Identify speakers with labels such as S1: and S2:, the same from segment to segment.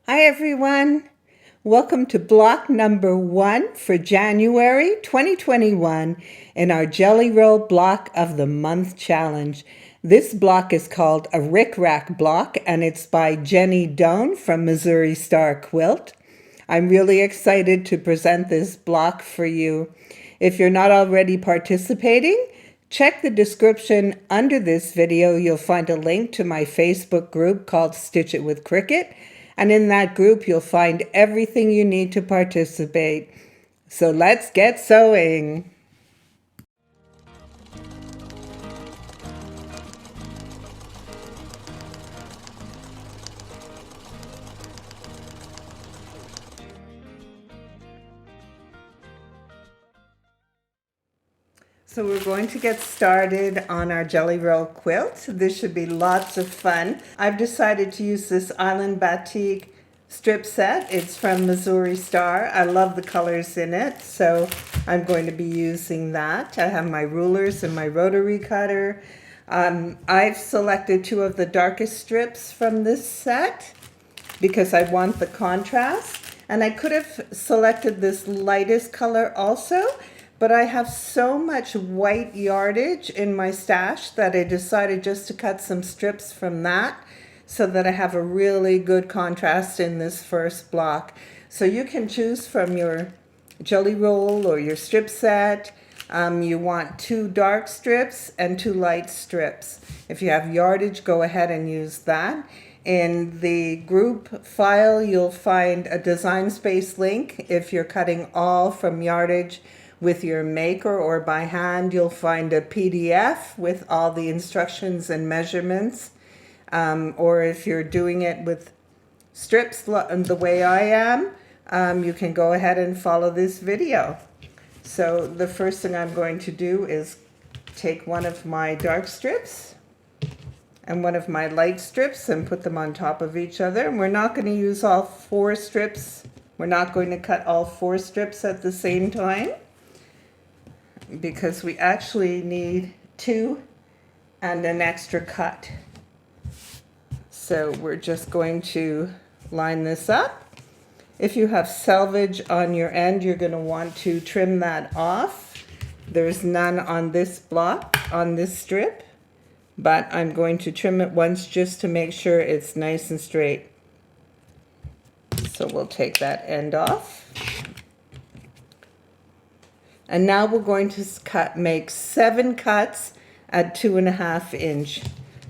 S1: Hi everyone. Welcome to block number 1 for January 2021 in our Jelly Roll Block of the Month Challenge. This block is called a Rick Rack block and it's by Jenny Doan from Missouri Star Quilt. I'm really excited to present this block for you. If you're not already participating, check the description under this video. You'll find a link to my Facebook group called Stitch It with Cricut. And in that group, you'll find everything you need to participate. So let's get sewing. So we're going to get started on our Jelly Roll quilt. This should be lots of fun. I've decided to use this Island Batik strip set. It's from Missouri Star. I love the colors in it, so I'm going to be using that. I have my rulers and my rotary cutter. I've selected 2 of the darkest strips from this set because I want the contrast. And I could have selected this lightest color also, but I have so much white yardage in my stash that I decided just to cut some strips from that so that I have a really good contrast in this first block. So you can choose from your jelly roll or your strip set. You want 2 dark strips and 2 light strips. If you have yardage, go ahead and use that. In the group file, you'll find a Design Space link. If you're cutting all from yardage with your maker or by hand, you'll find a PDF with all the instructions and measurements. Or if you're doing it with strips the way I am, you can go ahead and follow this video. So the first thing I'm going to do is take one of my dark strips and one of my light strips and put them on top of each other. And we're not going to use all 4 strips. We're not going to cut all 4 strips at the same time because we actually need 2 and an extra cut. So we're just going to line this up. If you have selvage on your end, you're going to want to trim that off. There's none on this block, on this strip, but I'm going to trim it once just to make sure it's nice and straight. So we'll take that end off. And now we're going to make 7 cuts at 2.5 inch.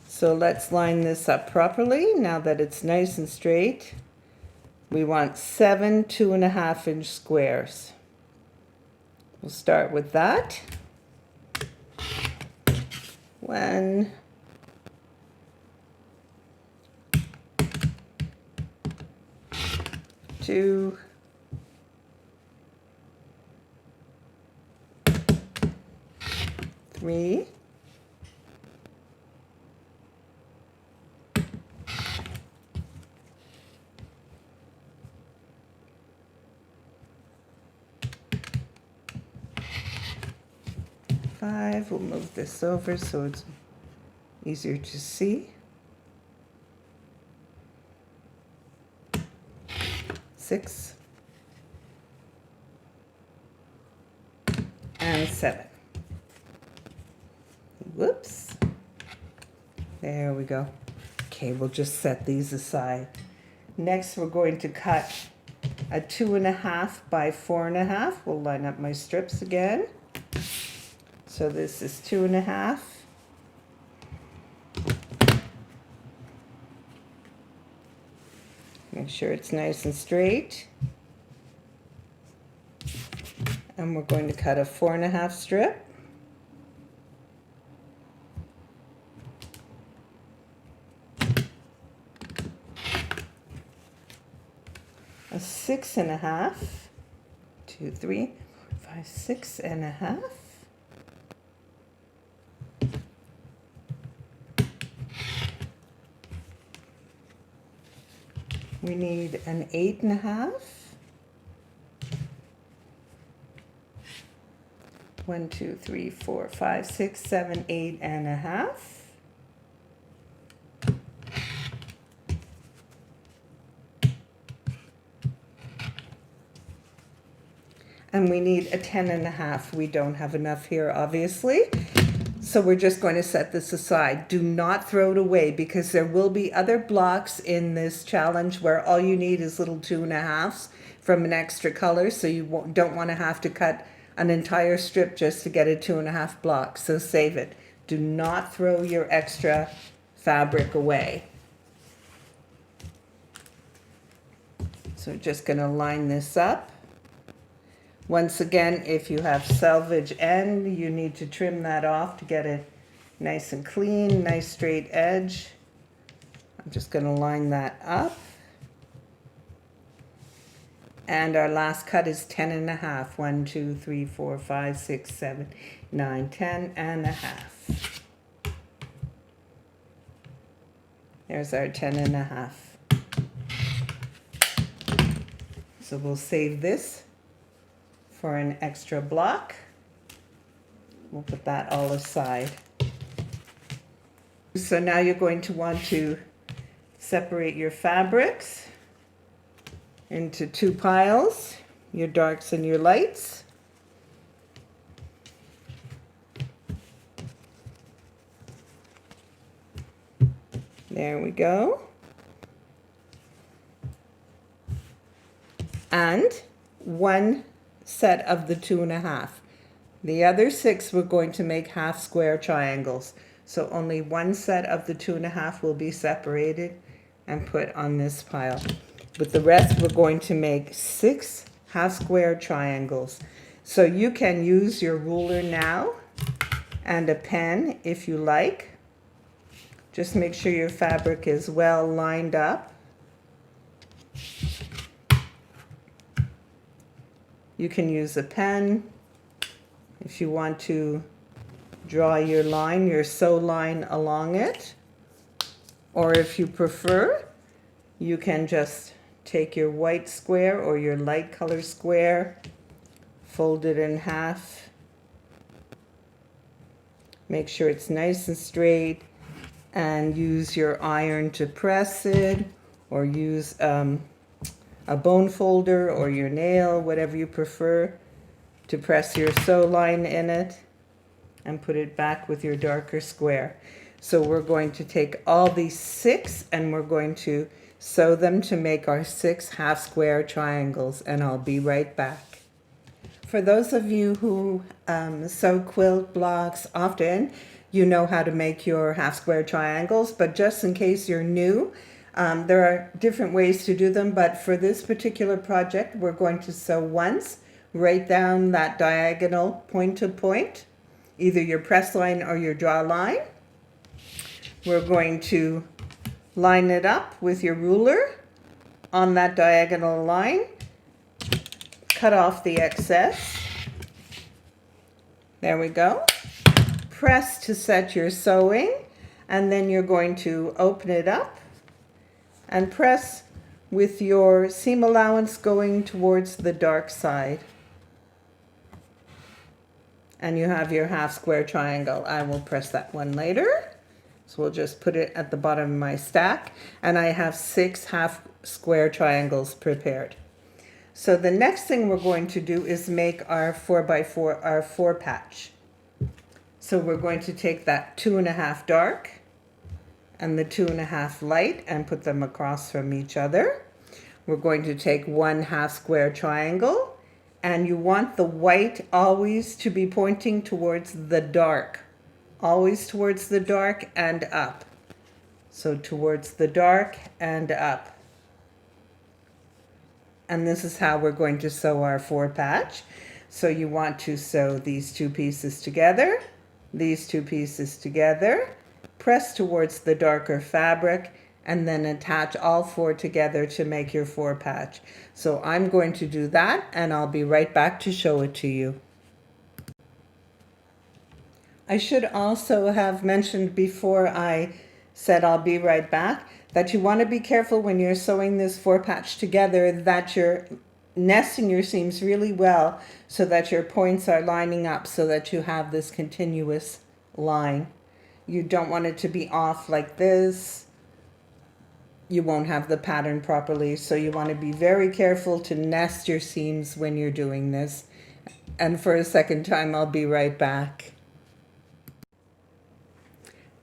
S1: So let's line this up properly. Now that it's nice and straight, we want 7 2.5 inch squares. We'll start with that. 1, 2, 3, 5. We'll move this over so it's easier to see. 6 and 7. Whoops. There we go. Okay, we'll just set these aside. Next, we're going to cut a 2.5 by 4.5. We'll line up my strips again. So this is 2.5. Make sure it's nice and straight. And we're going to cut a 4.5 strip. A 6.5. 2, 3, 4, 5, 6.5. We need an 8.5. 1, 2, 3, 4, 5, 6, 7, 8.5. and we need a 10.5. We don't have enough here, obviously. So we're just going to set this aside. Do not throw it away, because there will be other blocks in this challenge where all you need is little 2.5s from an extra color. So you don't want to have to cut an entire strip just to get a 2.5 block. So save it. Do not throw your extra fabric away. So just going to line this up. Once again, if you have selvage end, you need to trim that off to get it nice and clean, nice straight edge. I'm just going to line that up. And our last cut is 10.5. 1, 2, 3, 4, 5, 6, 7, 9, 10.5. There's our 10.5. So we'll save this for an extra block. We'll put that all aside. So now you're going to want to separate your fabrics into 2 piles, your darks and your lights. There we go. And 1 set of the 2.5. The other 6 we're going to make half square triangles. So only 1 set of the 2.5 will be separated and put on this pile. With the rest, we're going to make 6 half square triangles. So you can use your ruler now and a pen if you like. Just make sure your fabric is well lined up. You can use a pen if you want to draw your line, your sew line along it. Or if you prefer, you can just take your white square or your light color square, fold it in half, make sure it's nice and straight, and use your iron to press it, or use a bone folder or your nail, whatever you prefer, to press your sew line in it and put it back with your darker square. So we're going to take all these 6 and we're going to sew them to make our 6 half square triangles, and I'll be right back. For those of you who sew quilt blocks often, you know how to make your half square triangles, but just in case you're new, there are different ways to do them, but for this particular project, we're going to sew once, right down that diagonal point to point, either your press line or your draw line. We're going to line it up with your ruler on that diagonal line, cut off the excess. There we go. Press to set your sewing, and then you're going to open it up and press with your seam allowance going towards the dark side. And you have your half square triangle. I will press that one later. So we'll just put it at the bottom of my stack, and I have 6 half square triangles prepared. So the next thing we're going to do is make our 4x4, our 4 patch. So we're going to take that 2.5 dark and the 2.5 light and put them across from each other. We're going to take 1 half square triangle, and you want the white always to be pointing towards the dark, always towards the dark and up. So towards the dark and up. And this is how we're going to sew our 4 patch. So you want to sew these 2 pieces together, these 2 pieces together, press towards the darker fabric, and then attach all 4 together to make your 4 patch. So I'm going to do that, and I'll be right back to show it to you. I should also have mentioned before I said I'll be right back that you want to be careful when you're sewing this 4 patch together that you're nesting your seams really well so that your points are lining up so that you have this continuous line. You don't want it to be off like this. You won't have the pattern properly, so you want to be very careful to nest your seams when you're doing this. And for a second time, I'll be right back.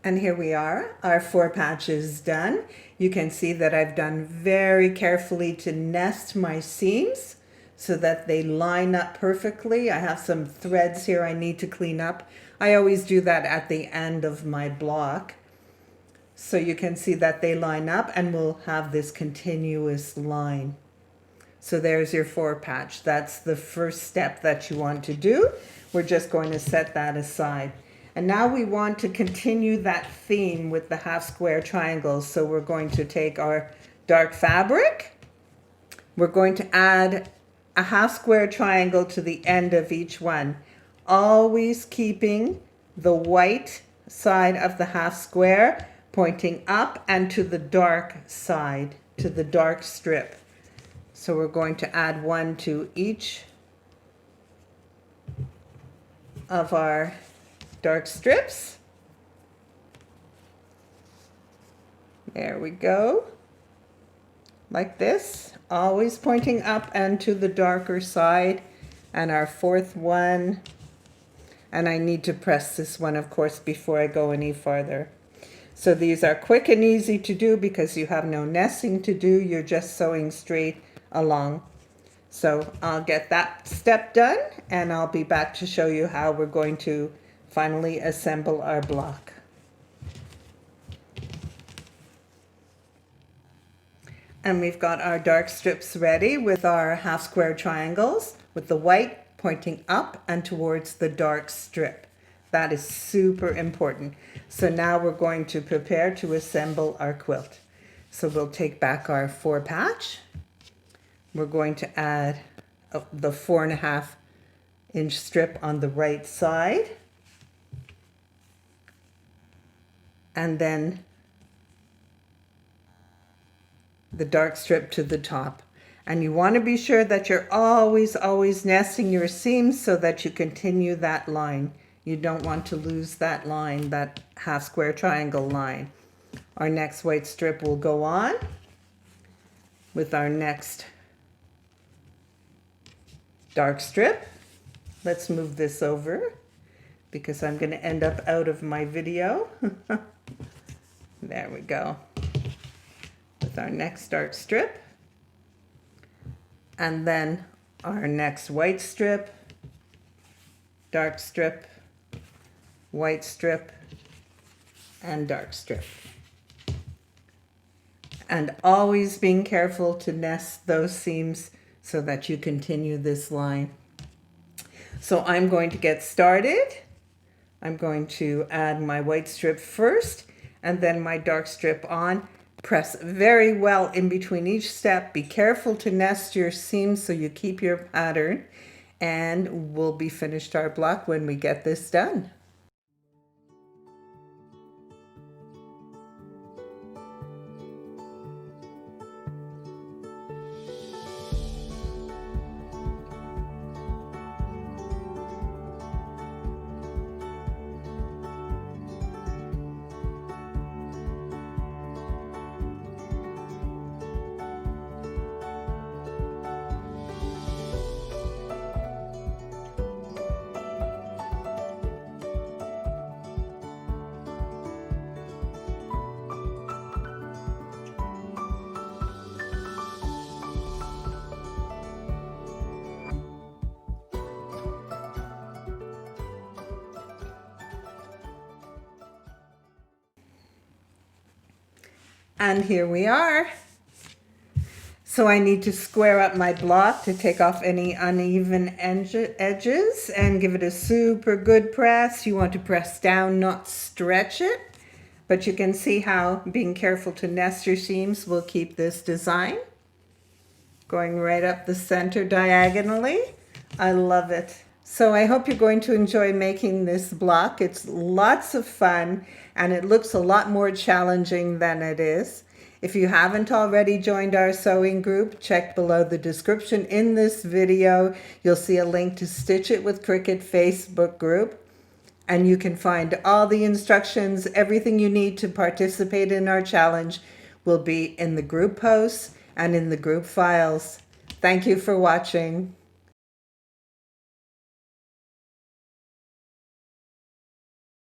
S1: And here we are, our 4 patches done. You can see that I've done very carefully to nest my seams so that they line up perfectly. I have some threads here I need to clean up. I always do that at the end of my block. So you can see that they line up and we'll have this continuous line. So there's your 4 patch. That's the first step that you want to do. We're just going to set that aside. And now we want to continue that theme with the half square triangles. So we're going to take our dark fabric. We're going to add a half square triangle to the end of each one, always keeping the white side of the half square pointing up and to the dark side, to the dark strip. So we're going to add one to each of our dark strips. There we go. Like this, always pointing up and to the darker side. And our 4th one, and I need to press this one, of course, before I go any farther. So these are quick and easy to do because you have no nesting to do. You're just sewing straight along. So I'll get that step done and I'll be back to show you how we're going to finally assemble our block. And we've got our dark strips ready with our half square triangles with the white pointing up and towards the dark strip. That is super important. So now we're going to prepare to assemble our quilt. So we'll take back our 4 patch. We're going to add the 4.5 inch strip on the right side. And then the dark strip to the top. And you want to be sure that you're always nesting your seams so that you continue that line. You don't want to lose that line, that half square triangle line. Our next white strip will go on with our next dark strip. Let's move this over because I'm going to end up out of my video. There we go. With our next dark strip. And then our next white strip, dark strip, white strip, and dark strip. And always being careful to nest those seams so that you continue this line. So I'm going to get started. I'm going to add my white strip first and then my dark strip on. Press very well in between each step. Be careful to nest your seams so you keep your pattern, and we'll be finished our block when we get this done. And here we are. So I need to square up my block to take off any uneven edges and give it a super good press. You want to press down, not stretch it. But you can see how being careful to nest your seams will keep this design. Going right up the center diagonally. I love it. So I hope you're going to enjoy making this block. It's lots of fun and it looks a lot more challenging than it is. If you haven't already joined our sewing group, check below the description in this video. You'll see a link to Stitch It with Cricut Facebook group. And you can find all the instructions, everything you need to participate in our challenge will be in the group posts and in the group files. Thank you for watching.